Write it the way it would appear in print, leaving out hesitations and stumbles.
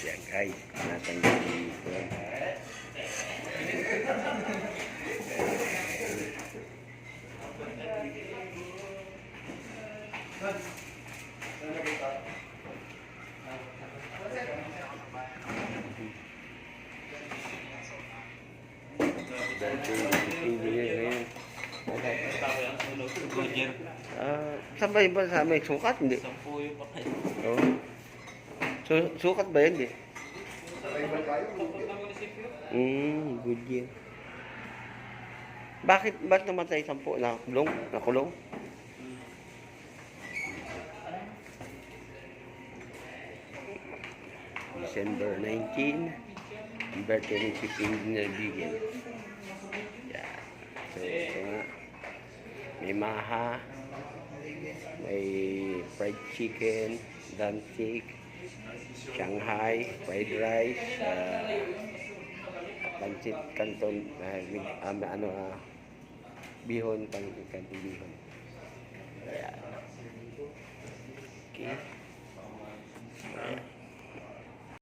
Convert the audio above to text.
Yan guys, natanggal dito. Saan ba yun ba sa may sukat? Hindi. Oh. Sukat ba yun? Hindi. Good year. Ba't namatay 10? Nakulong? Nakulong? December 19, birthday ni si Pinabigyan. Yeah. So, ito nga. May maha, may fried chicken, drumstick, Shanghai, fried rice, pancit canton, bihon, pancit canton bihon. Yeah. Okay.